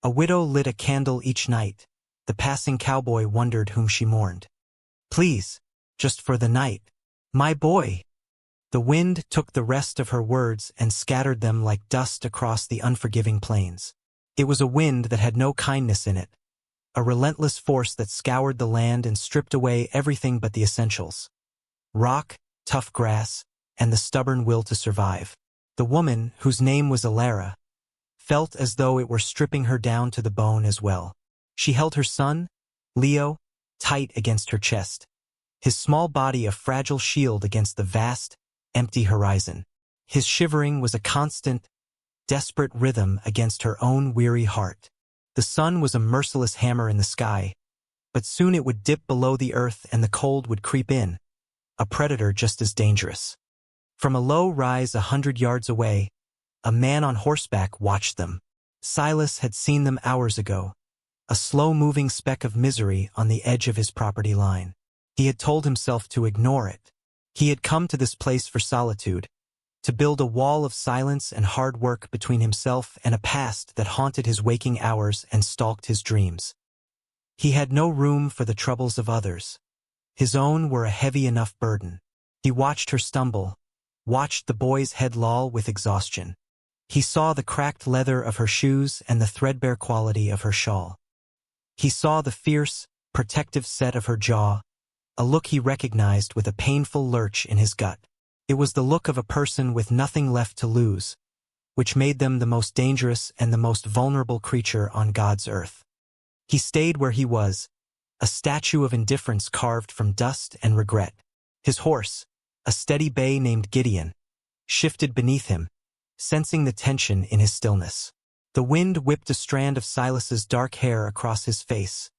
A widow lit a candle each night. The passing cowboy wondered whom she mourned. Please, just for the night. My boy. The wind took the rest of her words and scattered them like dust across the unforgiving plains. It was a wind that had no kindness in it, a relentless force that scoured the land and stripped away everything but the essentials: rock, tough grass, and the stubborn will to survive. The woman, whose name was Alara, felt as though it were stripping her down to the bone as well. She held her son, Leo, tight against her chest, his small body a fragile shield against the vast, empty horizon. His shivering was a constant, desperate rhythm against her own weary heart. The sun was a merciless hammer in the sky, but soon it would dip below the earth and the cold would creep in, a predator just as dangerous. From a low rise 100 yards away, a man on horseback watched them. Silas had seen them hours ago, a slow-moving speck of misery on the edge of his property line. He had told himself to ignore it. He had come to this place for solitude, to build a wall of silence and hard work between himself and a past that haunted his waking hours and stalked his dreams. He had no room for the troubles of others. His own were a heavy enough burden. He watched her stumble, watched the boy's head loll with exhaustion. He saw the cracked leather of her shoes and the threadbare quality of her shawl. He saw the fierce, protective set of her jaw, a look he recognized with a painful lurch in his gut. It was the look of a person with nothing left to lose, which made them the most dangerous and the most vulnerable creature on God's earth. He stayed where he was, a statue of indifference carved from dust and regret. His horse, a steady bay named Gideon, shifted beneath him, sensing the tension in his stillness. The wind whipped a strand of Silas's dark hair across his face,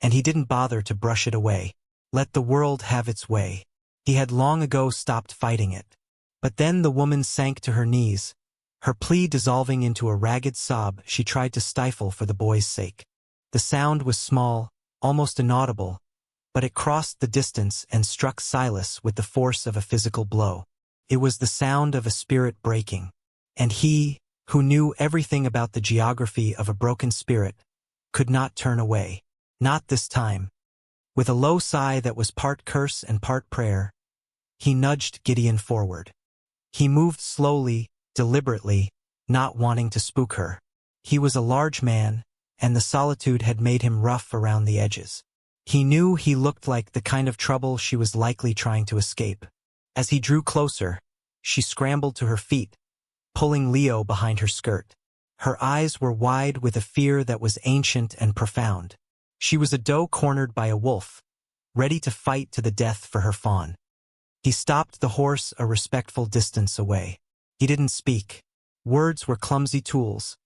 and he didn't bother to brush it away. Let the world have its way. He had long ago stopped fighting it. But then the woman sank to her knees, her plea dissolving into a ragged sob she tried to stifle for the boy's sake. The sound was small, almost inaudible, but it crossed the distance and struck Silas with the force of a physical blow. It was the sound of a spirit breaking. And he, who knew everything about the geography of a broken spirit, could not turn away. Not this time. With a low sigh that was part curse and part prayer, he nudged Gideon forward. He moved slowly, deliberately, not wanting to spook her. He was a large man, and the solitude had made him rough around the edges. He knew he looked like the kind of trouble she was likely trying to escape. As he drew closer, she scrambled to her feet, pulling Leo behind her skirt. Her eyes were wide with a fear that was ancient and profound. She was a doe cornered by a wolf, ready to fight to the death for her fawn. He stopped the horse a respectful distance away. He didn't speak. Words were clumsy tools,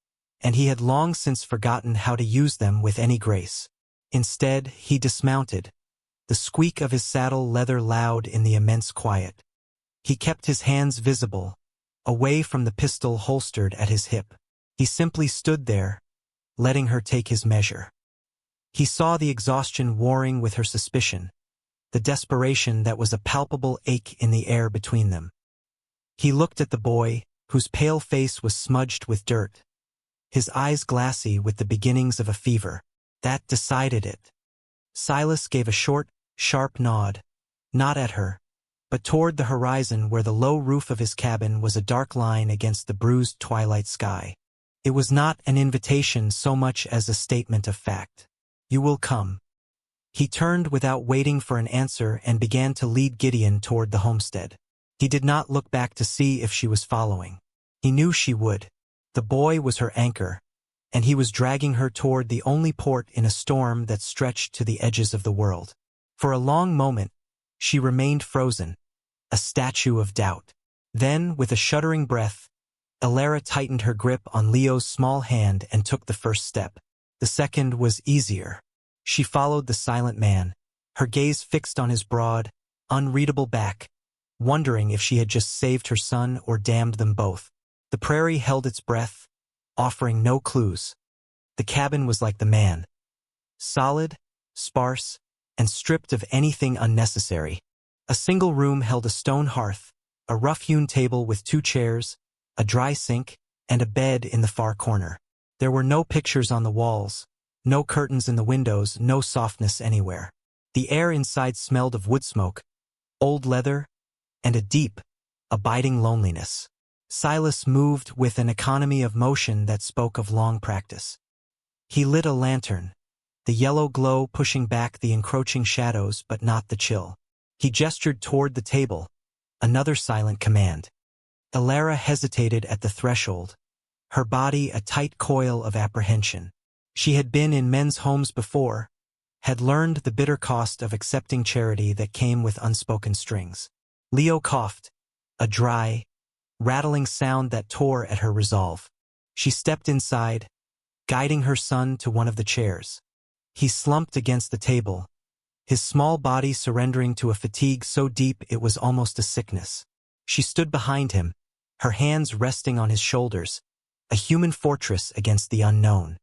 and he had long since forgotten how to use them with any grace. Instead, he dismounted, the squeak of his saddle leather loud in the immense quiet. He kept his hands visible, away from the pistol holstered at his hip. He simply stood there, letting her take his measure. He saw the exhaustion warring with her suspicion, the desperation that was a palpable ache in the air between them. He looked at the boy, whose pale face was smudged with dirt, his eyes glassy with the beginnings of a fever. That decided it. Silas gave a short, sharp nod, not at her, but toward the horizon where the low roof of his cabin was a dark line against the bruised twilight sky. It was not an invitation so much as a statement of fact. You will come. He turned without waiting for an answer and began to lead Gideon toward the homestead. He did not look back to see if she was following. He knew she would. The boy was her anchor, and he was dragging her toward the only port in a storm that stretched to the edges of the world. For a long moment, she remained frozen, a statue of doubt. Then, with a shuddering breath, Alara tightened her grip on Leo's small hand and took the first step. The second was easier. She followed the silent man, her gaze fixed on his broad, unreadable back, wondering if she had just saved her son or damned them both. The prairie held its breath, offering no clues. The cabin was like the man, solid, sparse, and stripped of anything unnecessary. A single room held a stone hearth, a rough-hewn table with 2 chairs, a dry sink, and a bed in the far corner. There were no pictures on the walls, no curtains in the windows, no softness anywhere. The air inside smelled of wood smoke, old leather, and a deep, abiding loneliness. Silas moved with an economy of motion that spoke of long practice. He lit a lantern, the yellow glow pushing back the encroaching shadows but not the chill. He gestured toward the table, another silent command. Elara hesitated at the threshold, her body a tight coil of apprehension. She had been in men's homes before, had learned the bitter cost of accepting charity that came with unspoken strings. Leo coughed, a dry, rattling sound that tore at her resolve. She stepped inside, guiding her son to one of the chairs. He slumped against the table, his small body surrendering to a fatigue so deep it was almost a sickness. She stood behind him, her hands resting on his shoulders, a human fortress against the unknown.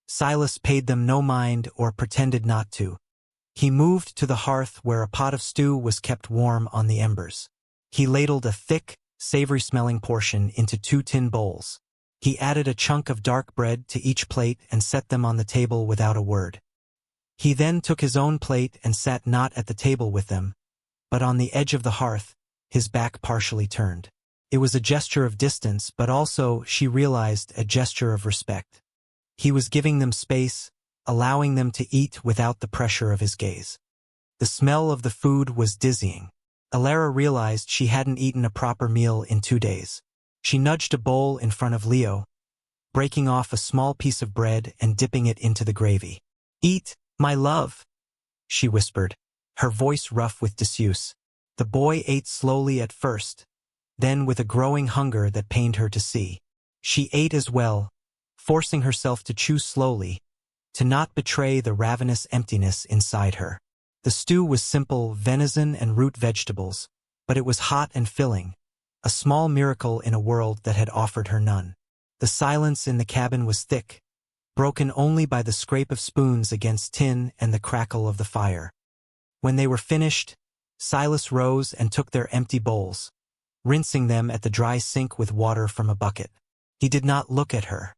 Silas paid them no mind or pretended not to. He moved to the hearth where a pot of stew was kept warm on the embers. He ladled a thick, savory-smelling portion into 2 tin bowls. He added a chunk of dark bread to each plate and set them on the table without a word. He then took his own plate and sat not at the table with them, but on the edge of the hearth, his back partially turned. It was a gesture of distance, but also, she realized, a gesture of respect. He was giving them space, allowing them to eat without the pressure of his gaze. The smell of the food was dizzying. Elara realized she hadn't eaten a proper meal in 2 days. She nudged a bowl in front of Leo, breaking off a small piece of bread and dipping it into the gravy. "Eat, my love," she whispered, her voice rough with disuse. The boy ate slowly at first, then with a growing hunger that pained her to see. She ate as well, forcing herself to chew slowly, to not betray the ravenous emptiness inside her. The stew was simple, venison and root vegetables, but it was hot and filling, a small miracle in a world that had offered her none. The silence in the cabin was thick, broken only by the scrape of spoons against tin and the crackle of the fire. When they were finished, Silas rose and took their empty bowls, rinsing them at the dry sink with water from a bucket. He did not look at her.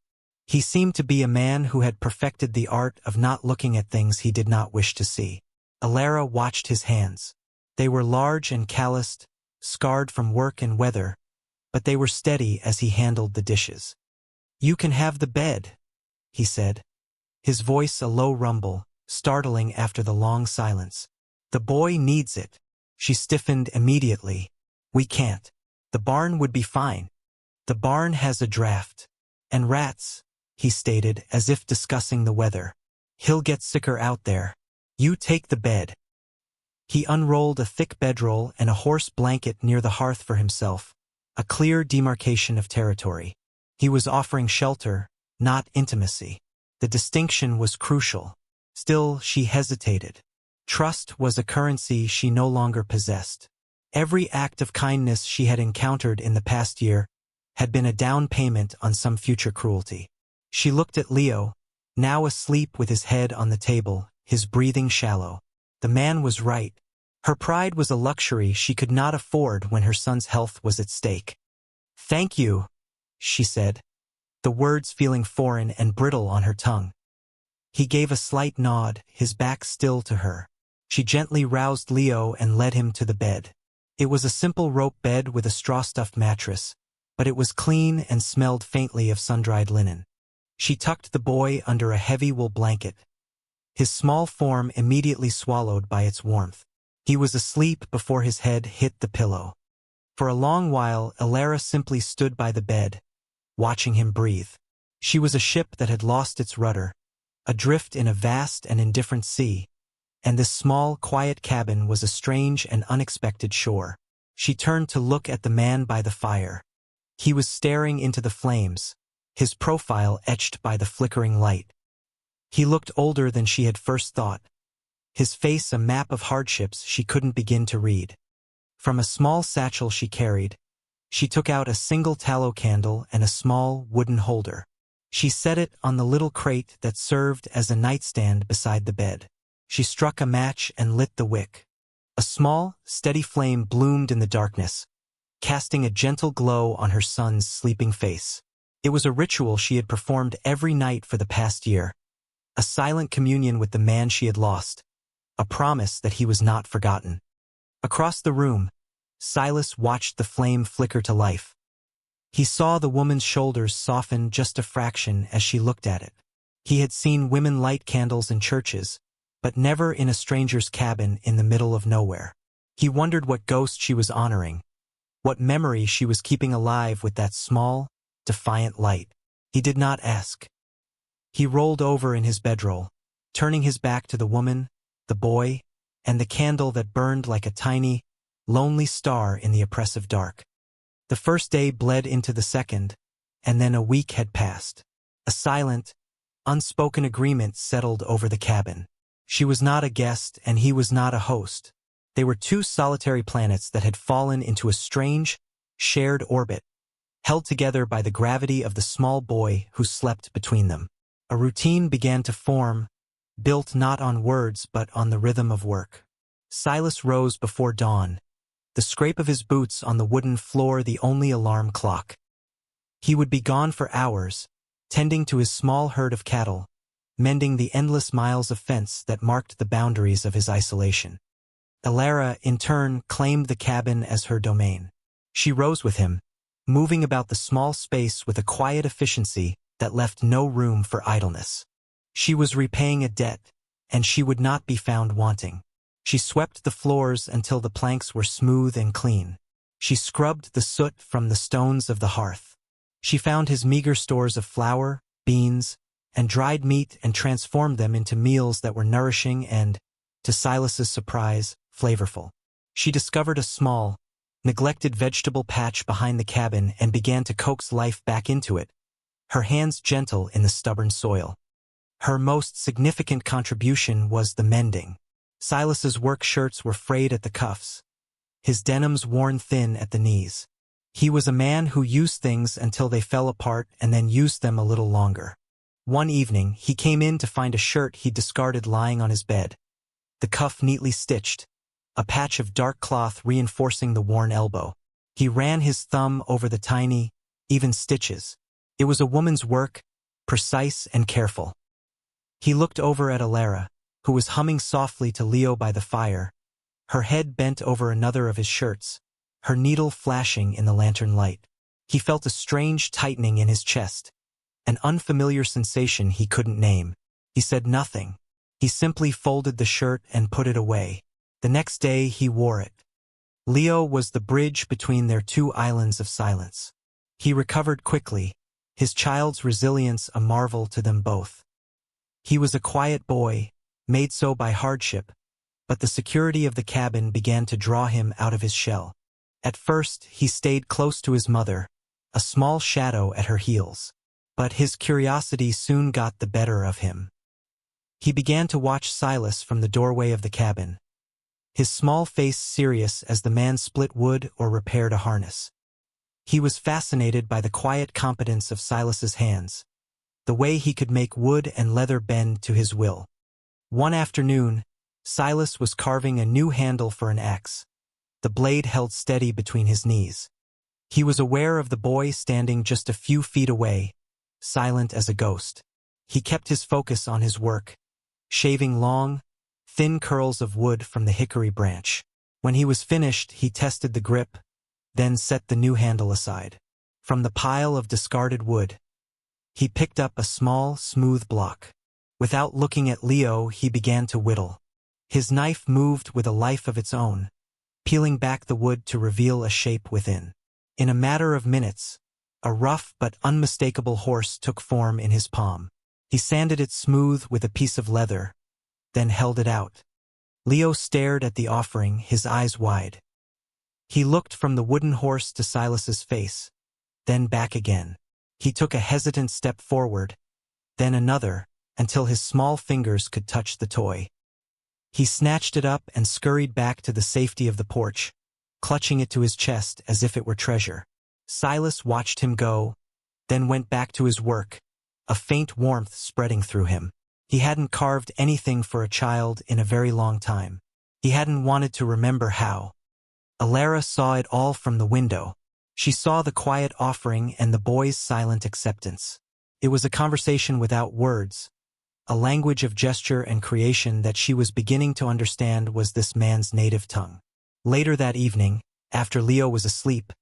He seemed to be a man who had perfected the art of not looking at things he did not wish to see. Elara watched his hands. They were large and calloused, scarred from work and weather, but they were steady as he handled the dishes. "You can have the bed," he said, his voice a low rumble, startling after the long silence. "The boy needs it." She stiffened immediately. "We can't. The barn would be fine. The barn has a draft. And rats," he stated as if discussing the weather. "He'll get sicker out there. You take the bed." He unrolled a thick bedroll and a horse blanket near the hearth for himself, a clear demarcation of territory. He was offering shelter, not intimacy. The distinction was crucial. Still, she hesitated. Trust was a currency she no longer possessed. Every act of kindness she had encountered in the past year had been a down payment on some future cruelty. She looked at Leo, now asleep with his head on the table, his breathing shallow. The man was right. Her pride was a luxury she could not afford when her son's health was at stake. "Thank you," she said, the words feeling foreign and brittle on her tongue. He gave a slight nod, his back still to her. She gently roused Leo and led him to the bed. It was a simple rope bed with a straw-stuffed mattress, but it was clean and smelled faintly of sun-dried linen. She tucked the boy under a heavy wool blanket, his small form immediately swallowed by its warmth. He was asleep before his head hit the pillow. For a long while, Elara simply stood by the bed, watching him breathe. She was a ship that had lost its rudder, adrift in a vast and indifferent sea, and this small, quiet cabin was a strange and unexpected shore. She turned to look at the man by the fire. He was staring into the flames, his profile etched by the flickering light. He looked older than she had first thought, his face a map of hardships she couldn't begin to read. From a small satchel she carried, she took out a single tallow candle and a small wooden holder. She set it on the little crate that served as a nightstand beside the bed. She struck a match and lit the wick. A small, steady flame bloomed in the darkness, casting a gentle glow on her son's sleeping face. It was a ritual she had performed every night for the past year, a silent communion with the man she had lost, a promise that he was not forgotten. Across the room, Silas watched the flame flicker to life. He saw the woman's shoulders soften just a fraction as she looked at it. He had seen women light candles in churches, but never in a stranger's cabin in the middle of nowhere. He wondered what ghost she was honoring, what memory she was keeping alive with that small, defiant light. He did not ask. He rolled over in his bedroll, turning his back to the woman, the boy, and the candle that burned like a tiny, lonely star in the oppressive dark. The first day bled into the second, and then a week had passed. A silent, unspoken agreement settled over the cabin. She was not a guest, and he was not a host. They were two solitary planets that had fallen into a strange, shared orbit, held together by the gravity of the small boy who slept between them. A routine began to form, built not on words but on the rhythm of work. Silas rose before dawn, the scrape of his boots on the wooden floor the only alarm clock. He would be gone for hours, tending to his small herd of cattle, mending the endless miles of fence that marked the boundaries of his isolation. Alara, in turn, claimed the cabin as her domain. She rose with him, moving about the small space with a quiet efficiency that left no room for idleness. She was repaying a debt, and she would not be found wanting. She swept the floors until the planks were smooth and clean. She scrubbed the soot from the stones of the hearth. She found his meager stores of flour, beans, and dried meat and transformed them into meals that were nourishing and, to Silas's surprise, flavorful. She discovered a small, neglected vegetable patch behind the cabin and began to coax life back into it, her hands gentle in the stubborn soil. Her most significant contribution was the mending. Silas's work shirts were frayed at the cuffs, his denims worn thin at the knees. He was a man who used things until they fell apart and then used them a little longer. One evening, he came in to find a shirt he'd discarded lying on his bed, the cuff neatly stitched, a patch of dark cloth reinforcing the worn elbow. He ran his thumb over the tiny, even stitches. It was a woman's work, precise and careful. He looked over at Alara, who was humming softly to Leo by the fire, her head bent over another of his shirts, her needle flashing in the lantern light. He felt a strange tightening in his chest, an unfamiliar sensation he couldn't name. He said nothing. He simply folded the shirt and put it away. The next day he wore it. Leo was the bridge between their two islands of silence. He recovered quickly, his child's resilience a marvel to them both. He was a quiet boy, made so by hardship, but the security of the cabin began to draw him out of his shell. At first, he stayed close to his mother, a small shadow at her heels. But his curiosity soon got the better of him. He began to watch Silas from the doorway of the cabin, his small face serious as the man split wood or repaired a harness. He was fascinated by the quiet competence of Silas's hands, the way he could make wood and leather bend to his will. One afternoon, Silas was carving a new handle for an axe, the blade held steady between his knees. He was aware of the boy standing just a few feet away, silent as a ghost. He kept his focus on his work, shaving long, thin curls of wood from the hickory branch. When he was finished, he tested the grip, then set the new handle aside. From the pile of discarded wood, he picked up a small, smooth block. Without looking at Leo, he began to whittle. His knife moved with a life of its own, peeling back the wood to reveal a shape within. In a matter of minutes, a rough but unmistakable horse took form in his palm. He sanded it smooth with a piece of leather, then held it out. Leo stared at the offering, his eyes wide. He looked from the wooden horse to Silas's face, then back again. He took a hesitant step forward, then another, until his small fingers could touch the toy. He snatched it up and scurried back to the safety of the porch, clutching it to his chest as if it were treasure. Silas watched him go, then went back to his work, a faint warmth spreading through him. He hadn't carved anything for a child in a very long time. He hadn't wanted to remember how. Alara saw it all from the window, She saw the quiet offering and the boy's silent acceptance. It was a conversation without words, a language of gesture and creation that she was beginning to understand was this man's native tongue. Later that evening, after Leo was asleep,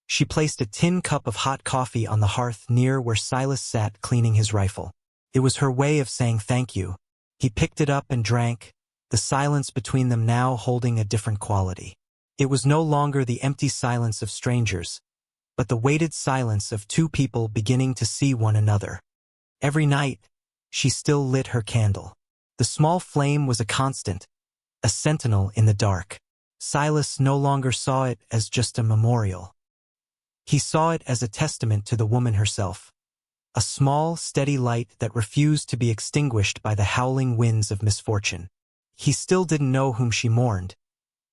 she placed a tin cup of hot coffee on the hearth near where Silas sat cleaning his rifle. It was her way of saying thank you. He picked it up and drank, the silence between them now holding a different quality. It was no longer the empty silence of strangers, but the weighted silence of two people beginning to see one another. Every night, she still lit her candle. The small flame was a constant, a sentinel in the dark. Silas no longer saw it as just a memorial. He saw it as a testament to the woman herself, a small, steady light that refused to be extinguished by the howling winds of misfortune. He still didn't know whom she mourned,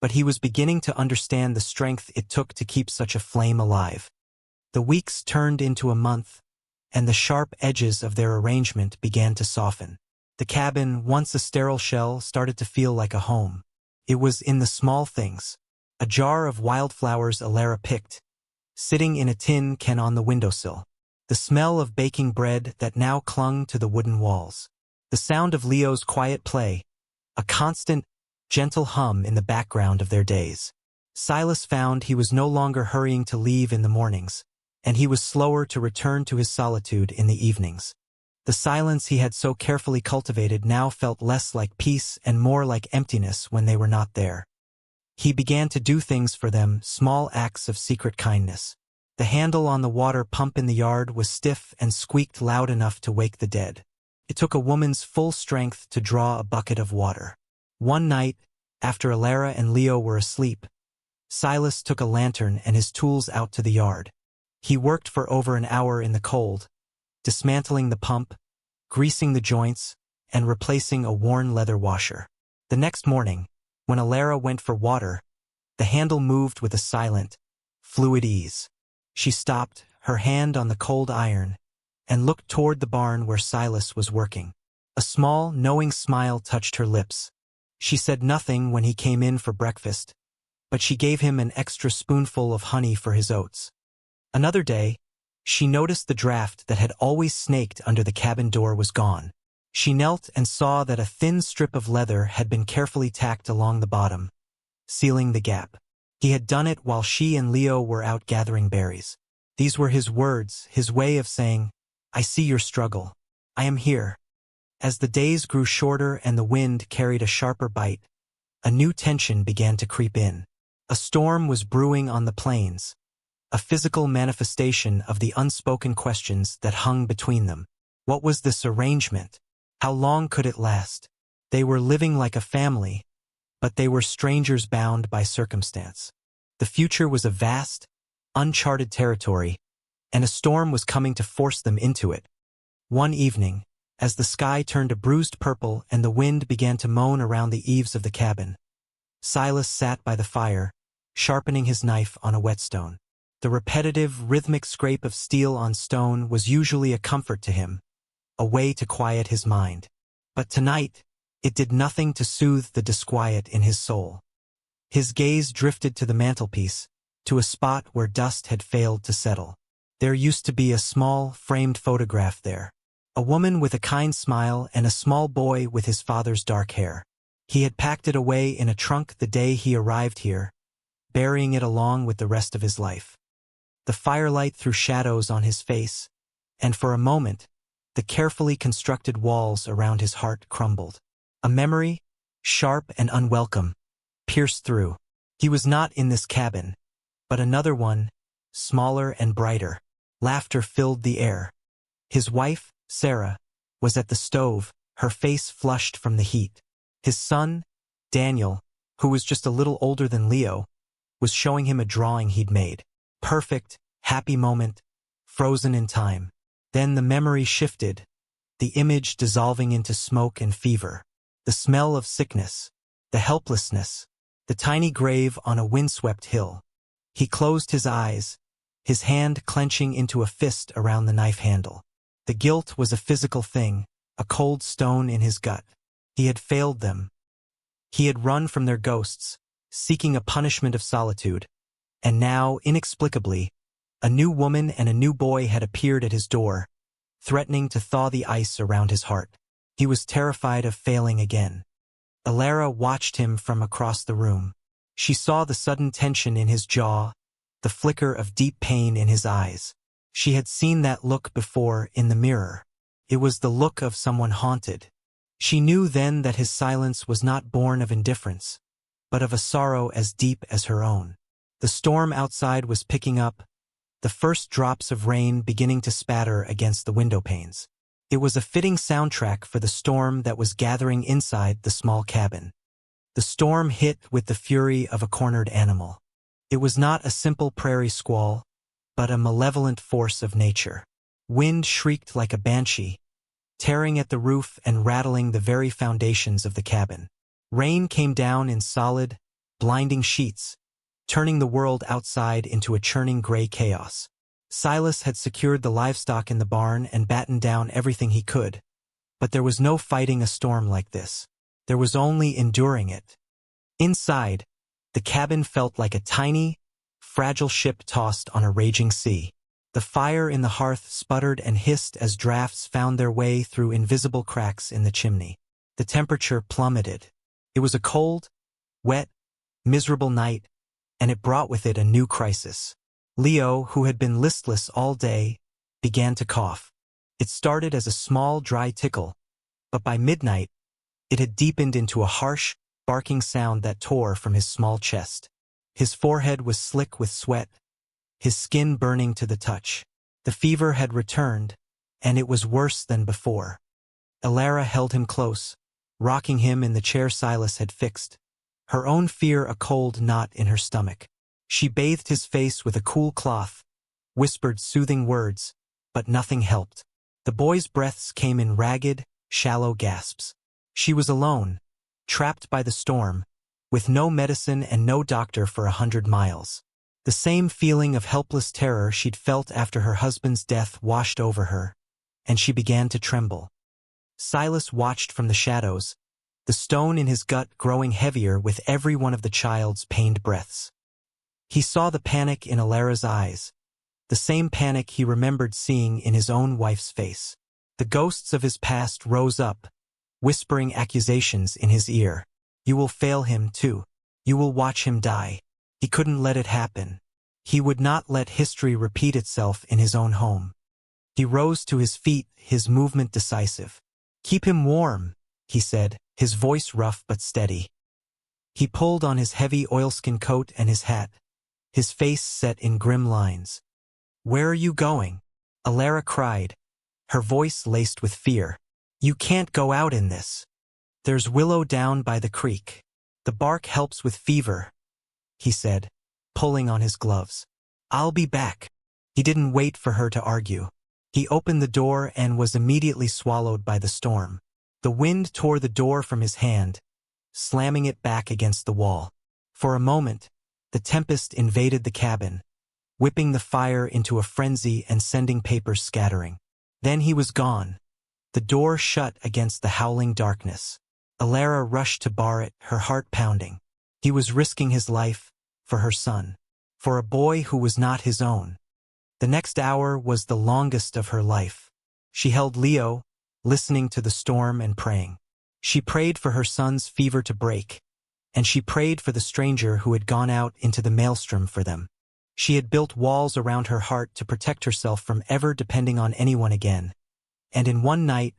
but he was beginning to understand the strength it took to keep such a flame alive. The weeks turned into a month, and the sharp edges of their arrangement began to soften. The cabin, once a sterile shell, started to feel like a home. It was in the small things. A jar of wildflowers Alara picked, sitting in a tin can on the windowsill. The smell of baking bread that now clung to the wooden walls. The sound of Leo's quiet play, a constant, gentle hum in the background of their days. Silas found he was no longer hurrying to leave in the mornings, and he was slower to return to his solitude in the evenings. The silence he had so carefully cultivated now felt less like peace and more like emptiness when they were not there. He began to do things for them, small acts of secret kindness. The handle on the water pump in the yard was stiff and squeaked loud enough to wake the dead. It took a woman's full strength to draw a bucket of water. One night, after Alara and Leo were asleep, Silas took a lantern and his tools out to the yard. He worked for over an hour in the cold, dismantling the pump, greasing the joints, and replacing a worn leather washer. The next morning, when Alara went for water, the handle moved with a silent, fluid ease. She stopped, her hand on the cold iron, and looked toward the barn where Silas was working. A small, knowing smile touched her lips. She said nothing when he came in for breakfast, but she gave him an extra spoonful of honey for his oats. Another day, she noticed the draft that had always snaked under the cabin door was gone. She knelt and saw that a thin strip of leather had been carefully tacked along the bottom, sealing the gap. He had done it while she and Leo were out gathering berries. These were his words, his way of saying, "I see your struggle. I am here." As the days grew shorter and the wind carried a sharper bite, a new tension began to creep in. A storm was brewing on the plains, a physical manifestation of the unspoken questions that hung between them. What was this arrangement? How long could it last? They were living like a family, but they were strangers bound by circumstance. The future was a vast, uncharted territory, and a storm was coming to force them into it. One evening, as the sky turned a bruised purple and the wind began to moan around the eaves of the cabin, Silas sat by the fire, sharpening his knife on a whetstone. The repetitive, rhythmic scrape of steel on stone was usually a comfort to him, a way to quiet his mind. But tonight, it did nothing to soothe the disquiet in his soul. His gaze drifted to the mantelpiece, to a spot where dust had failed to settle. There used to be a small, framed photograph there. A woman with a kind smile and a small boy with his father's dark hair. He had packed it away in a trunk the day he arrived here, burying it along with the rest of his life. The firelight threw shadows on his face, and for a moment, the carefully constructed walls around his heart crumbled. A memory, sharp and unwelcome, pierced through. He was not in this cabin, but another one, smaller and brighter. Laughter filled the air. His wife, Sarah, was at the stove, her face flushed from the heat. His son, Daniel, who was just a little older than Leo, was showing him a drawing he'd made. Perfect, happy moment, frozen in time. Then the memory shifted, the image dissolving into smoke and fever. The smell of sickness, the helplessness, the tiny grave on a windswept hill. He closed his eyes, his hand clenching into a fist around the knife handle. The guilt was a physical thing, a cold stone in his gut. He had failed them. He had run from their ghosts, seeking a punishment of solitude, and now, inexplicably, A new woman and a new boy had appeared at his door, threatening to thaw the ice around his heart. He was terrified of failing again. Alara watched him from across the room. She saw the sudden tension in his jaw, the flicker of deep pain in his eyes. She had seen that look before in the mirror. It was the look of someone haunted. She knew then that his silence was not born of indifference, but of a sorrow as deep as her own. The storm outside was picking up, the first drops of rain beginning to spatter against the window panes. It was a fitting soundtrack for the storm that was gathering inside the small cabin. The storm hit with the fury of a cornered animal. It was not a simple prairie squall, but a malevolent force of nature. Wind shrieked like a banshee, tearing at the roof and rattling the very foundations of the cabin. Rain came down in solid, blinding sheets, turning the world outside into a churning gray chaos. Silas had secured the livestock in the barn and battened down everything he could, but there was no fighting a storm like this. There was only enduring it. Inside, the cabin felt like a tiny, fragile ship tossed on a raging sea. The fire in the hearth sputtered and hissed as drafts found their way through invisible cracks in the chimney. The temperature plummeted. It was a cold, wet, miserable night, and it brought with it a new crisis. Leo, who had been listless all day, began to cough. It started as a small, dry tickle, but by midnight, it had deepened into a harsh, barking sound that tore from his small chest. His forehead was slick with sweat, his skin burning to the touch. The fever had returned, and it was worse than before. Alara held him close, rocking him in the chair Silas had fixed, her own fear a cold knot in her stomach. She bathed his face with a cool cloth, whispered soothing words, but nothing helped. The boy's breaths came in ragged, shallow gasps. She was alone, trapped by the storm, with no medicine and no doctor for 100 miles. The same feeling of helpless terror she'd felt after her husband's death washed over her, and she began to tremble. Silas watched from the shadows, the stone in his gut growing heavier with every one of the child's pained breaths. He saw the panic in Alara's eyes, the same panic he remembered seeing in his own wife's face. The ghosts of his past rose up, whispering accusations in his ear. You will fail him too. You will watch him die. He couldn't let it happen. He would not let history repeat itself in his own home. He rose to his feet, his movement decisive. Keep him warm, he said, his voice rough but steady. He pulled on his heavy oilskin coat and his hat, his face set in grim lines. Where are you going? Alara cried, her voice laced with fear. You can't go out in this. There's willow down by the creek. The bark helps with fever, he said, pulling on his gloves. I'll be back. He didn't wait for her to argue. He opened the door and was immediately swallowed by the storm. The wind tore the door from his hand, slamming it back against the wall. For a moment, the tempest invaded the cabin, whipping the fire into a frenzy and sending papers scattering. Then he was gone. The door shut against the howling darkness. Alara rushed to bar it, her heart pounding. He was risking his life, for her son, for a boy who was not his own. The next hour was the longest of her life. She held Leo, listening to the storm and praying. She prayed for her son's fever to break, and she prayed for the stranger who had gone out into the maelstrom for them. She had built walls around her heart to protect herself from ever depending on anyone again. And in one night,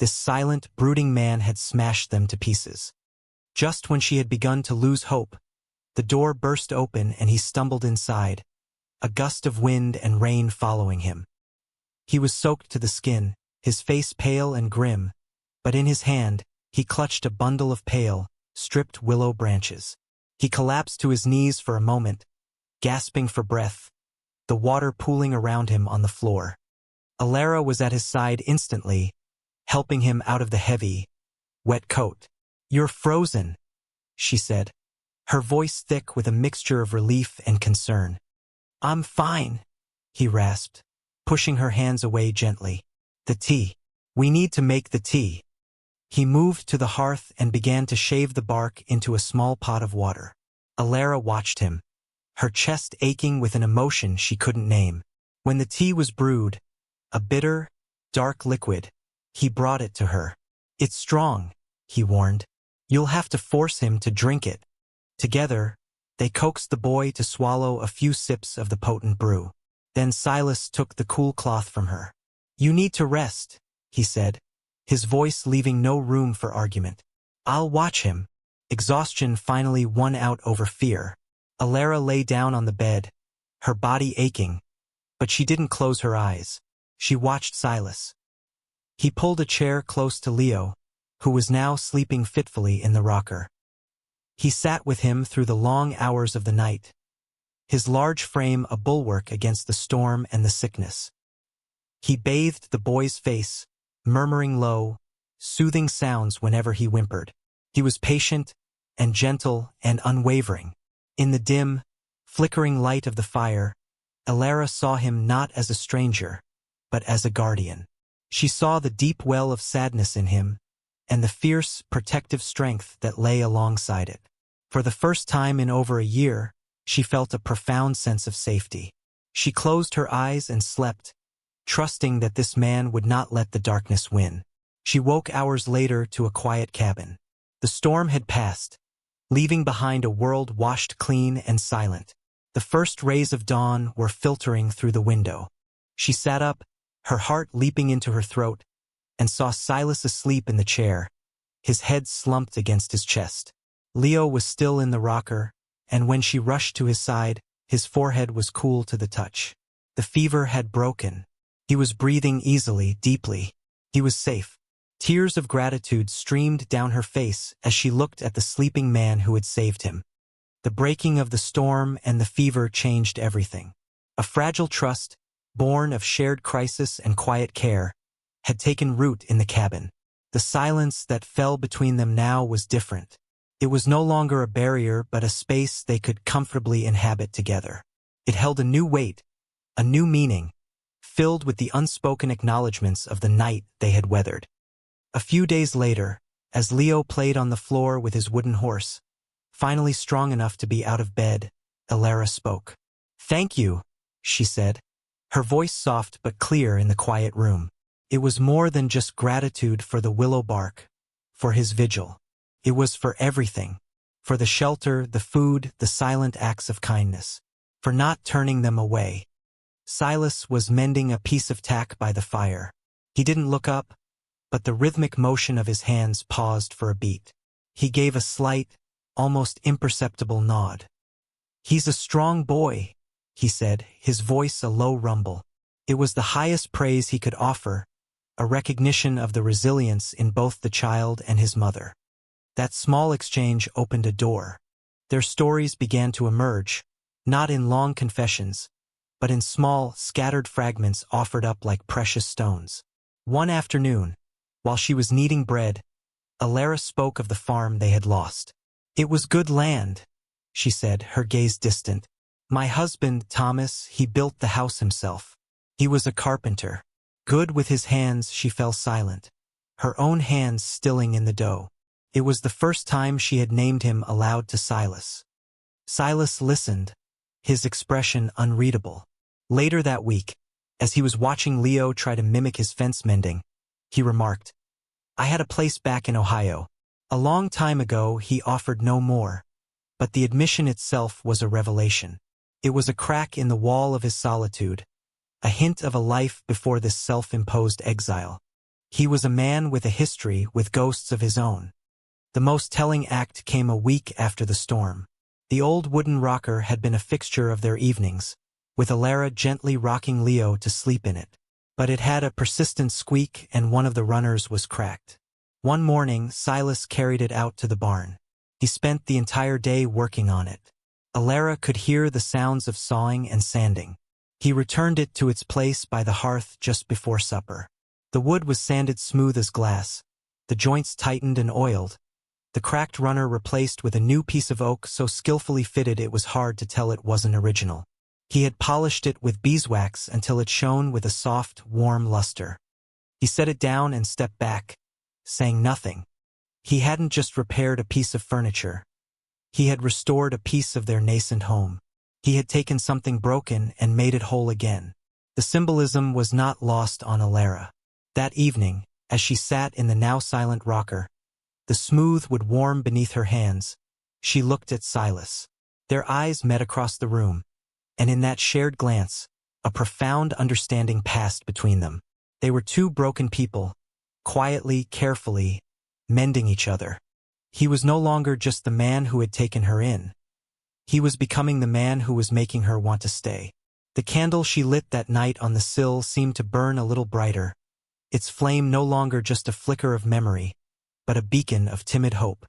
this silent, brooding man had smashed them to pieces. Just when she had begun to lose hope, the door burst open and he stumbled inside, a gust of wind and rain following him. He was soaked to the skin, his face pale and grim, but in his hand, he clutched a bundle of pale, stripped willow branches. He collapsed to his knees for a moment, gasping for breath, the water pooling around him on the floor. Alara was at his side instantly, helping him out of the heavy, wet coat. You're frozen, she said, her voice thick with a mixture of relief and concern. I'm fine, he rasped, pushing her hands away gently. The tea. We need to make the tea. He moved to the hearth and began to shave the bark into a small pot of water. Alara watched him, her chest aching with an emotion she couldn't name. When the tea was brewed, a bitter, dark liquid, he brought it to her. "It's strong," he warned. "You'll have to force him to drink it." Together, they coaxed the boy to swallow a few sips of the potent brew. Then Silas took the cool cloth from her. "You need to rest," he said, his voice leaving no room for argument. "I'll watch him." Exhaustion finally won out over fear. Alara lay down on the bed, her body aching, but she didn't close her eyes. She watched Silas. He pulled a chair close to Leo, who was now sleeping fitfully in the rocker. He sat with him through the long hours of the night, his large frame a bulwark against the storm and the sickness. He bathed the boy's face, murmuring low, soothing sounds whenever he whimpered. He was patient and gentle and unwavering. In the dim, flickering light of the fire, Alara saw him not as a stranger, but as a guardian. She saw the deep well of sadness in him, and the fierce, protective strength that lay alongside it. For the first time in over a year, she felt a profound sense of safety. She closed her eyes and slept, trusting that this man would not let the darkness win. She woke hours later to a quiet cabin. The storm had passed, leaving behind a world washed clean and silent. The first rays of dawn were filtering through the window. She sat up, her heart leaping into her throat, and saw Silas asleep in the chair, his head slumped against his chest. Leo was still in the rocker, and when she rushed to his side, his forehead was cool to the touch. The fever had broken. He was breathing easily, deeply. He was safe. Tears of gratitude streamed down her face as she looked at the sleeping man who had saved him. The breaking of the storm and the fever changed everything. A fragile trust, born of shared crisis and quiet care, had taken root in the cabin. The silence that fell between them now was different. It was no longer a barrier but a space they could comfortably inhabit together. It held a new weight, a new meaning, filled with the unspoken acknowledgments of the night they had weathered. A few days later, as Leo played on the floor with his wooden horse, finally strong enough to be out of bed, Alara spoke. "Thank you," she said, her voice soft but clear in the quiet room. It was more than just gratitude for the willow bark, for his vigil. It was for everything, for the shelter, the food, the silent acts of kindness, for not turning them away. Silas was mending a piece of tack by the fire. He didn't look up, but the rhythmic motion of his hands paused for a beat. He gave a slight, almost imperceptible nod. "He's a strong boy," he said, his voice a low rumble. It was the highest praise he could offer, a recognition of the resilience in both the child and his mother. That small exchange opened a door. Their stories began to emerge, not in long confessions, but in small, scattered fragments offered up like precious stones. One afternoon, while she was kneading bread, Alara spoke of the farm they had lost. "It was good land," she said, her gaze distant. "My husband, Thomas, he built the house himself. He was a carpenter. Good with his hands." She fell silent, her own hands stilling in the dough. It was the first time she had named him aloud to Silas. Silas listened, his expression unreadable. Later that week, as he was watching Leo try to mimic his fence mending, he remarked, "I had a place back in Ohio. A long time ago he offered no more, but the admission itself was a revelation. It was a crack in the wall of his solitude, a hint of a life before this self-imposed exile. He was a man with a history, with ghosts of his own." The most telling act came a week after the storm. The old wooden rocker had been a fixture of their evenings, with Alara gently rocking Leo to sleep in it. But it had a persistent squeak and one of the runners was cracked. One morning, Silas carried it out to the barn. He spent the entire day working on it. Alara could hear the sounds of sawing and sanding. He returned it to its place by the hearth just before supper. The wood was sanded smooth as glass, the joints tightened and oiled, the cracked runner replaced with a new piece of oak so skillfully fitted it was hard to tell it wasn't original. He had polished it with beeswax until it shone with a soft, warm luster. He set it down and stepped back, saying nothing. He hadn't just repaired a piece of furniture. He had restored a piece of their nascent home. He had taken something broken and made it whole again. The symbolism was not lost on Alara. That evening, as she sat in the now silent rocker, the smooth wood warm beneath her hands, she looked at Silas. Their eyes met across the room, and in that shared glance, a profound understanding passed between them. They were two broken people, quietly, carefully, mending each other. He was no longer just the man who had taken her in. He was becoming the man who was making her want to stay. The candle she lit that night on the sill seemed to burn a little brighter, its flame no longer just a flicker of memory, but a beacon of timid hope.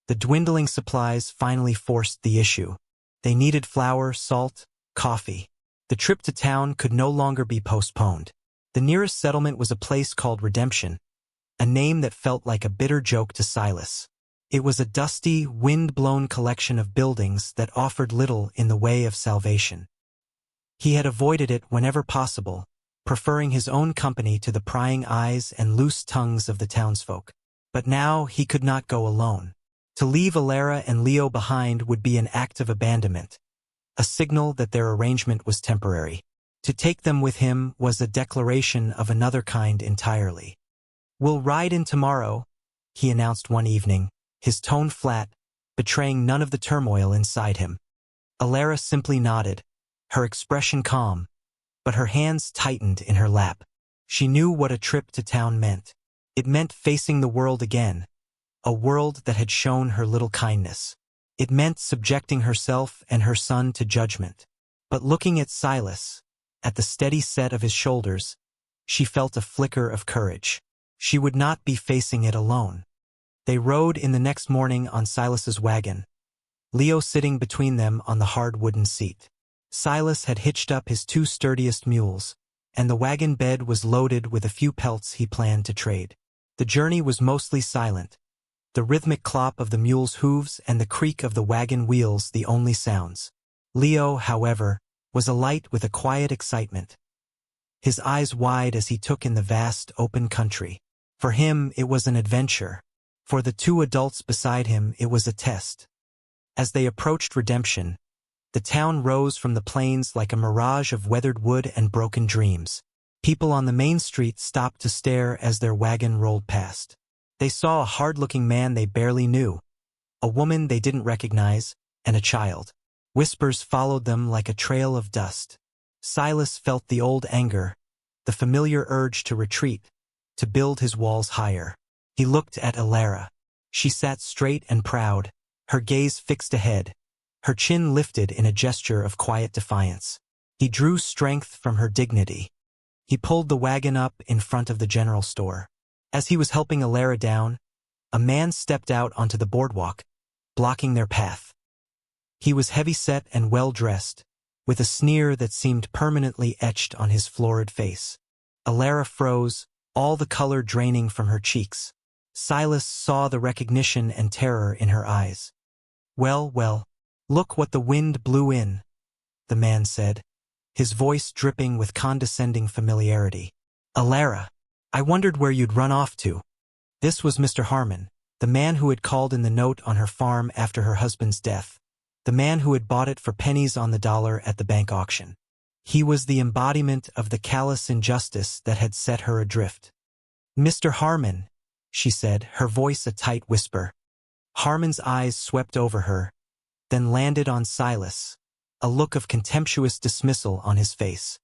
The dwindling supplies finally forced the issue. They needed flour, salt, coffee. The trip to town could no longer be postponed. The nearest settlement was a place called Redemption, a name that felt like a bitter joke to Silas. It was a dusty, wind-blown collection of buildings that offered little in the way of salvation. He had avoided it whenever possible, preferring his own company to the prying eyes and loose tongues of the townsfolk. But now he could not go alone. To leave Alara and Leo behind would be an act of abandonment, a signal that their arrangement was temporary. To take them with him was a declaration of another kind entirely. "We'll ride in tomorrow," he announced one evening, his tone flat, betraying none of the turmoil inside him. Alara simply nodded, her expression calm, but her hands tightened in her lap. She knew what a trip to town meant. It meant facing the world again, a world that had shown her little kindness. It meant subjecting herself and her son to judgment. But looking at Silas, at the steady set of his shoulders, she felt a flicker of courage. She would not be facing it alone. They rode in the next morning on Silas's wagon, Leo sitting between them on the hard wooden seat. Silas had hitched up his two sturdiest mules, and the wagon bed was loaded with a few pelts he planned to trade. The journey was mostly silent, the rhythmic clop of the mule's hooves and the creak of the wagon wheels the only sounds. Leo, however, was alight with a quiet excitement, his eyes wide as he took in the vast, open country. For him, it was an adventure. For the two adults beside him, it was a test. As they approached Redemption, the town rose from the plains like a mirage of weathered wood and broken dreams. People on the main street stopped to stare as their wagon rolled past. They saw a hard-looking man they barely knew, a woman they didn't recognize, and a child. Whispers followed them like a trail of dust. Silas felt the old anger, the familiar urge to retreat, to build his walls higher. He looked at Alara. She sat straight and proud, her gaze fixed ahead, her chin lifted in a gesture of quiet defiance. He drew strength from her dignity. He pulled the wagon up in front of the general store. As he was helping Alara down, a man stepped out onto the boardwalk, blocking their path. He was heavy-set and well-dressed, with a sneer that seemed permanently etched on his florid face. Alara froze, all the color draining from her cheeks. Silas saw the recognition and terror in her eyes. "Well, well, look what the wind blew in," the man said, his voice dripping with condescending familiarity. "Alara, I wondered where you'd run off to." This was Mr. Harmon, the man who had called in the note on her farm after her husband's death, the man who had bought it for pennies on the dollar at the bank auction. He was the embodiment of the callous injustice that had set her adrift. "Mr. Harmon," she said, her voice a tight whisper. Harmon's eyes swept over her, then landed on Silas, a look of contemptuous dismissal on his face.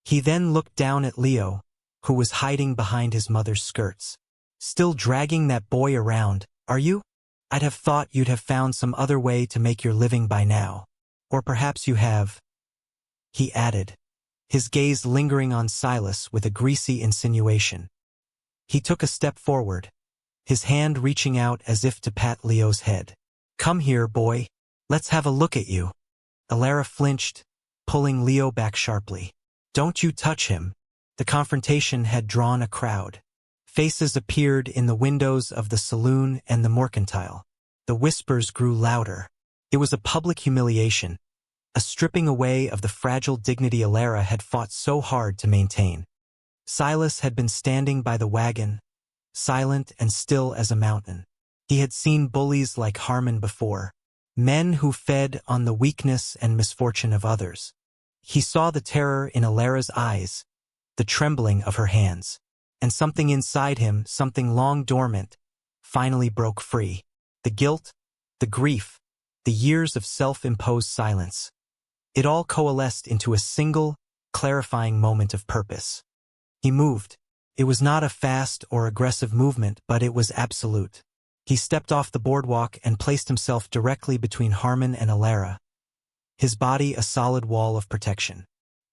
He then looked down at Leo, who was hiding behind his mother's skirts. "Still dragging that boy around, are you? I'd have thought you'd have found some other way to make your living by now. Or perhaps you have," he added, his gaze lingering on Silas with a greasy insinuation. He took a step forward, his hand reaching out as if to pat Leo's head. "Come here, boy. Let's have a look at you." Alara flinched, pulling Leo back sharply. "Don't you touch him." The confrontation had drawn a crowd. Faces appeared in the windows of the saloon and the mercantile. The whispers grew louder. It was a public humiliation, a stripping away of the fragile dignity Alara had fought so hard to maintain. Silas had been standing by the wagon, silent and still as a mountain. He had seen bullies like Harmon before, men who fed on the weakness and misfortune of others. He saw the terror in Alara's eyes, the trembling of her hands, and something inside him, something long dormant, finally broke free. The guilt, the grief, the years of self-imposed silence. It all coalesced into a single, clarifying moment of purpose. He moved. It was not a fast or aggressive movement, but it was absolute. He stepped off the boardwalk and placed himself directly between Harmon and Alara, his body a solid wall of protection.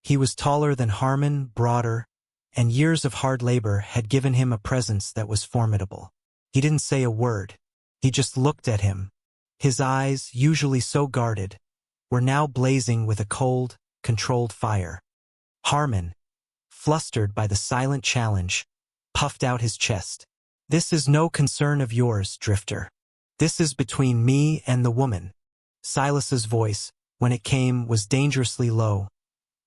He was taller than Harmon, broader, and years of hard labor had given him a presence that was formidable. He didn't say a word. He just looked at him. His eyes, usually so guarded, were now blazing with a cold, controlled fire. Harmon, flustered by the silent challenge, puffed out his chest. "This is no concern of yours, Drifter. This is between me and the woman." Silas's voice, when it came, was dangerously low,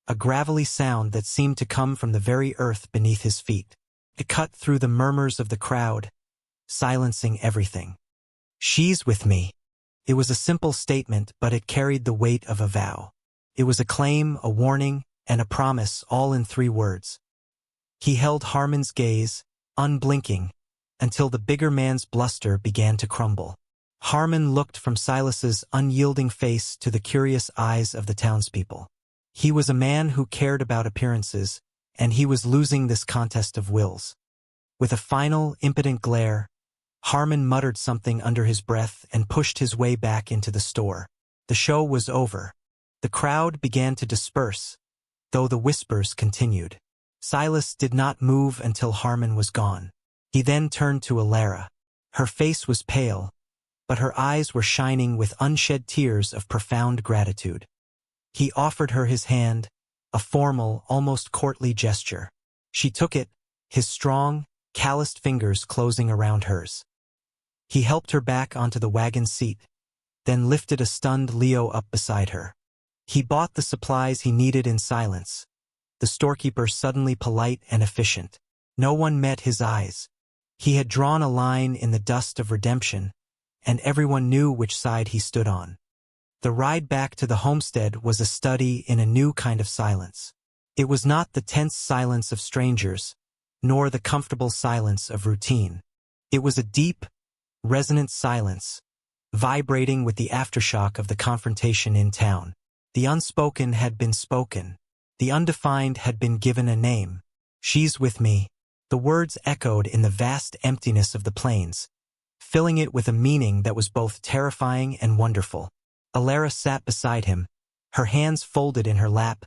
a gravelly sound that seemed to come from the very earth beneath his feet. It cut through the murmurs of the crowd, silencing everything. "She's with me." It was a simple statement, but it carried the weight of a vow. It was a claim, a warning, and a promise, all in 3 words. He held Harmon's gaze, unblinking, until the bigger man's bluster began to crumble. Harmon looked from Silas's unyielding face to the curious eyes of the townspeople. He was a man who cared about appearances, and he was losing this contest of wills. With a final, impotent glare, Harmon muttered something under his breath and pushed his way back into the store. The show was over. The crowd began to disperse, though the whispers continued. Silas did not move until Harmon was gone. He then turned to Alara. Her face was pale, but her eyes were shining with unshed tears of profound gratitude. He offered her his hand, a formal, almost courtly gesture. She took it, his strong, calloused fingers closing around hers. He helped her back onto the wagon seat, then lifted a stunned Leo up beside her. He bought the supplies he needed in silence, the storekeeper suddenly polite and efficient. No one met his eyes. He had drawn a line in the dust of redemption, and everyone knew which side he stood on. The ride back to the homestead was a study in a new kind of silence. It was not the tense silence of strangers, nor the comfortable silence of routine. It was a deep, resonant silence, vibrating with the aftershock of the confrontation in town. The unspoken had been spoken. The undefined had been given a name. "She's with me." The words echoed in the vast emptiness of the plains, filling it with a meaning that was both terrifying and wonderful. Alara sat beside him, her hands folded in her lap,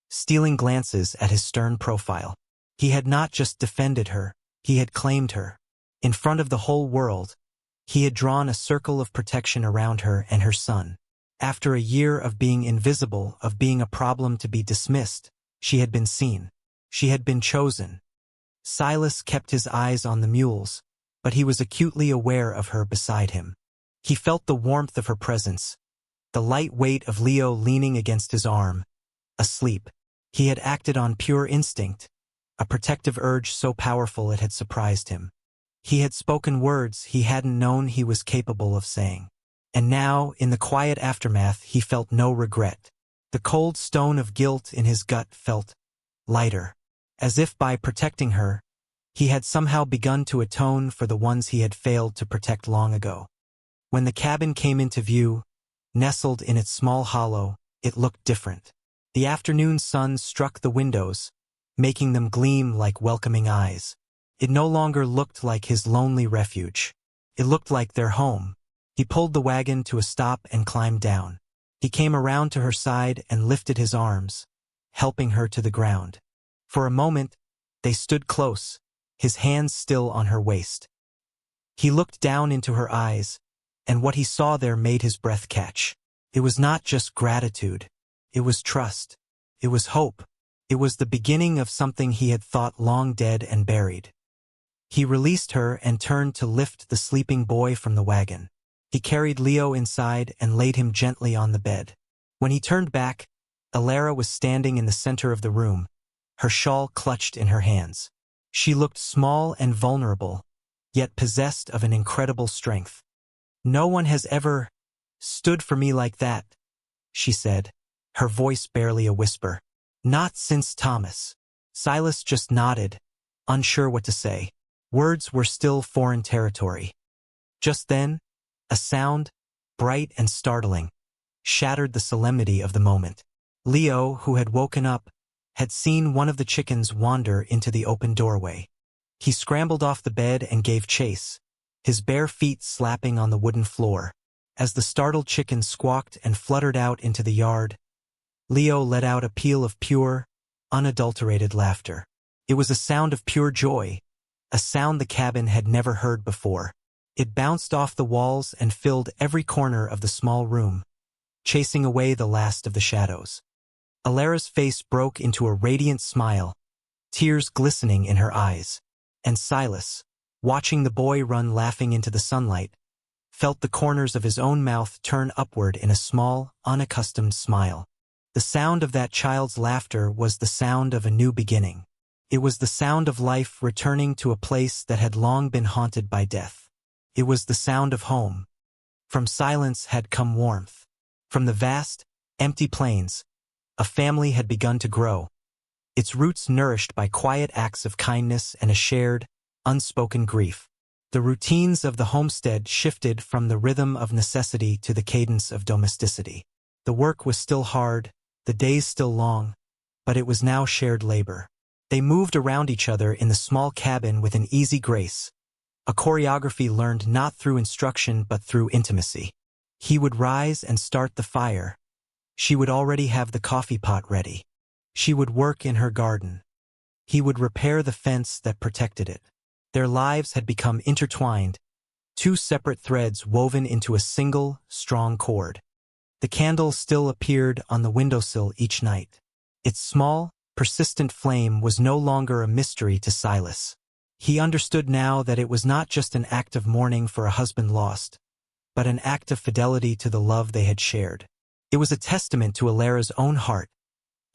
stealing glances at his stern profile. He had not just defended her, he had claimed her. In front of the whole world, he had drawn a circle of protection around her and her son. After a year of being invisible, of being a problem to be dismissed, she had been seen. She had been chosen. Silas kept his eyes on the mules, but he was acutely aware of her beside him. He felt the warmth of her presence, the light weight of Leo leaning against his arm, asleep. He had acted on pure instinct, a protective urge so powerful it had surprised him. He had spoken words he hadn't known he was capable of saying. And now, in the quiet aftermath, he felt no regret. The cold stone of guilt in his gut felt lighter, as if by protecting her, he had somehow begun to atone for the ones he had failed to protect long ago. When the cabin came into view, nestled in its small hollow, it looked different. The afternoon sun struck the windows, making them gleam like welcoming eyes. It no longer looked like his lonely refuge. It looked like their home. He pulled the wagon to a stop and climbed down. He came around to her side and lifted his arms, helping her to the ground. For a moment, they stood close, his hands still on her waist. He looked down into her eyes, and what he saw there made his breath catch. It was not just gratitude. It was trust. It was hope. It was the beginning of something he had thought long dead and buried. He released her and turned to lift the sleeping boy from the wagon. He carried Leo inside and laid him gently on the bed. When he turned back, Alara was standing in the center of the room, her shawl clutched in her hands. She looked small and vulnerable, yet possessed of an incredible strength. "No one has ever stood for me like that," she said, her voice barely a whisper. "Not since Thomas." Silas just nodded, unsure what to say. Words were still foreign territory. Just then, a sound, bright and startling, shattered the solemnity of the moment. Leo, who had woken up, had seen one of the chickens wander into the open doorway. He scrambled off the bed and gave chase, his bare feet slapping on the wooden floor. As the startled chicken squawked and fluttered out into the yard, Leo let out a peal of pure, unadulterated laughter. It was a sound of pure joy, a sound the cabin had never heard before. It bounced off the walls and filled every corner of the small room, chasing away the last of the shadows. Alara's face broke into a radiant smile, tears glistening in her eyes, and Silas, watching the boy run laughing into the sunlight, felt the corners of his own mouth turn upward in a small, unaccustomed smile. The sound of that child's laughter was the sound of a new beginning. It was the sound of life returning to a place that had long been haunted by death. It was the sound of home. From silence had come warmth. From the vast, empty plains, a family had begun to grow, its roots nourished by quiet acts of kindness and a shared, unspoken grief. The routines of the homestead shifted from the rhythm of necessity to the cadence of domesticity. The work was still hard, the days still long, but it was now shared labor. They moved around each other in the small cabin with an easy grace, a choreography learned not through instruction but through intimacy. He would rise and start the fire. She would already have the coffee pot ready. She would work in her garden. He would repair the fence that protected it. Their lives had become intertwined, two separate threads woven into a single, strong cord. The candle still appeared on the windowsill each night. Its small, persistent flame was no longer a mystery to Silas. He understood now that it was not just an act of mourning for a husband lost, but an act of fidelity to the love they had shared. It was a testament to Alara's own heart,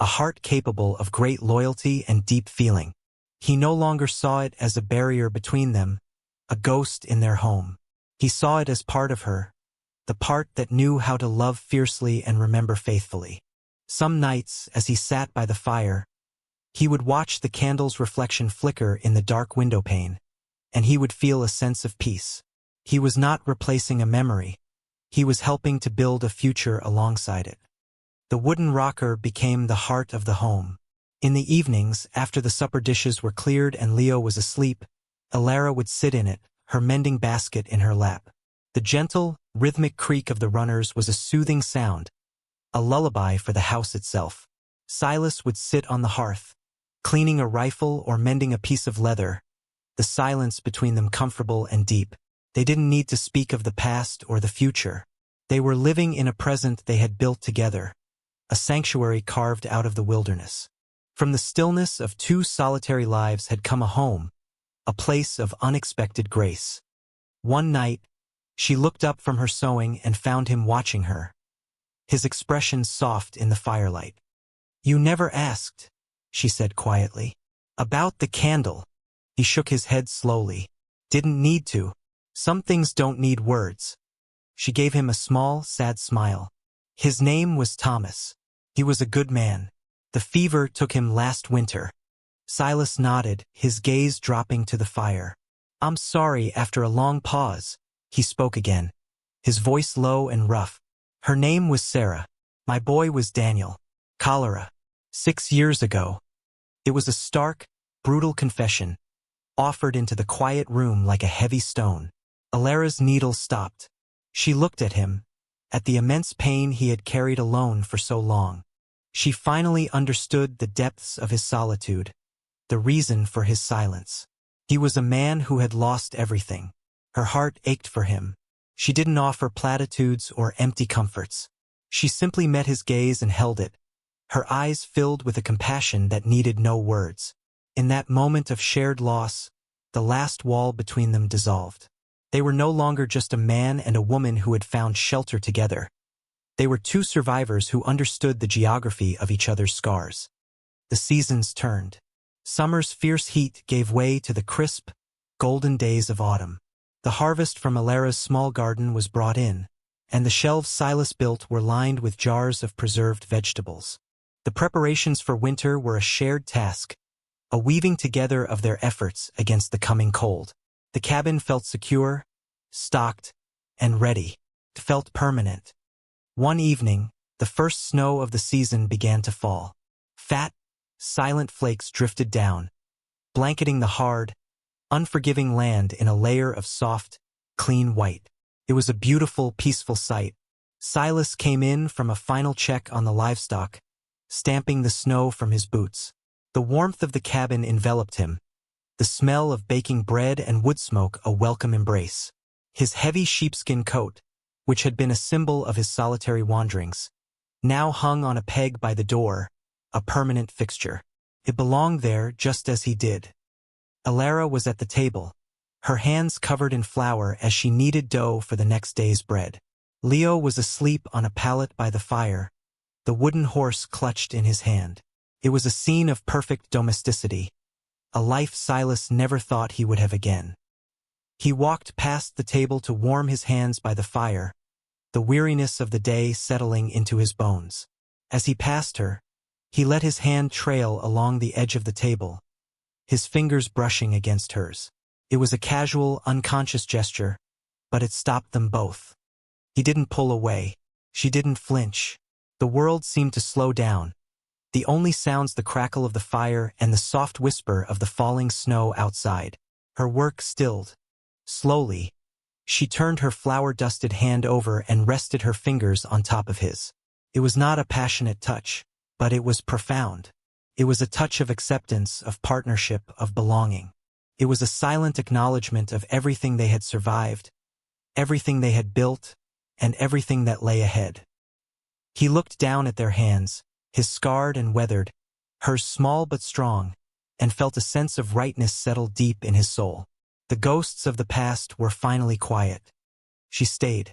a heart capable of great loyalty and deep feeling. He no longer saw it as a barrier between them, a ghost in their home. He saw it as part of her, the part that knew how to love fiercely and remember faithfully. Some nights, as he sat by the fire, he would watch the candle's reflection flicker in the dark window pane, and he would feel a sense of peace. He was not replacing a memory. He was helping to build a future alongside it. The wooden rocker became the heart of the home. In the evenings, after the supper dishes were cleared and Leo was asleep, Alara would sit in it, her mending basket in her lap. The gentle, rhythmic creak of the runners was a soothing sound, a lullaby for the house itself. Silas would sit on the hearth, cleaning a rifle or mending a piece of leather, the silence between them comfortable and deep. They didn't need to speak of the past or the future. They were living in a present they had built together, a sanctuary carved out of the wilderness. From the stillness of two solitary lives had come a home, a place of unexpected grace. One night, she looked up from her sewing and found him watching her, his expression soft in the firelight. "You never asked," she said quietly. "About the candle." He shook his head slowly. "Didn't need to. Some things don't need words." She gave him a small, sad smile. "His name was Thomas. He was a good man. The fever took him last winter." Silas nodded, his gaze dropping to the fire. "I'm sorry." After a long pause, he spoke again, his voice low and rough. "Her name was Sarah. My boy was Daniel. Cholera. 6 years ago." It was a stark, brutal confession, offered into the quiet room like a heavy stone. Alara's needle stopped. She looked at him, at the immense pain he had carried alone for so long. She finally understood the depths of his solitude, the reason for his silence. He was a man who had lost everything. Her heart ached for him. She didn't offer platitudes or empty comforts. She simply met his gaze and held it, her eyes filled with a compassion that needed no words. In that moment of shared loss, the last wall between them dissolved. They were no longer just a man and a woman who had found shelter together. They were two survivors who understood the geography of each other's scars. The seasons turned. Summer's fierce heat gave way to the crisp, golden days of autumn. The harvest from Alara's small garden was brought in, and the shelves Silas built were lined with jars of preserved vegetables. The preparations for winter were a shared task, a weaving together of their efforts against the coming cold. The cabin felt secure, stocked, and ready. It felt permanent. One evening, the first snow of the season began to fall. Fat, silent flakes drifted down, blanketing the hard, unforgiving land in a layer of soft, clean white. It was a beautiful, peaceful sight. Silas came in from a final check on the livestock, stamping the snow from his boots. The warmth of the cabin enveloped him, the smell of baking bread and wood smoke a welcome embrace. His heavy sheepskin coat, which had been a symbol of his solitary wanderings, now hung on a peg by the door, a permanent fixture. It belonged there just as he did. Alara was at the table, her hands covered in flour as she kneaded dough for the next day's bread. Leo was asleep on a pallet by the fire, the wooden horse clutched in his hand. It was a scene of perfect domesticity, a life Silas never thought he would have again. He walked past the table to warm his hands by the fire, the weariness of the day settling into his bones. As he passed her, he let his hand trail along the edge of the table, his fingers brushing against hers. It was a casual, unconscious gesture, but it stopped them both. He didn't pull away. She didn't flinch. The world seemed to slow down. The only sounds the crackle of the fire and the soft whisper of the falling snow outside. Her work stilled. Slowly, she turned her flour-dusted hand over and rested her fingers on top of his. It was not a passionate touch, but it was profound. It was a touch of acceptance, of partnership, of belonging. It was a silent acknowledgement of everything they had survived, everything they had built, and everything that lay ahead. He looked down at their hands, his scarred and weathered, hers small but strong, and felt a sense of rightness settle deep in his soul. The ghosts of the past were finally quiet. She stayed.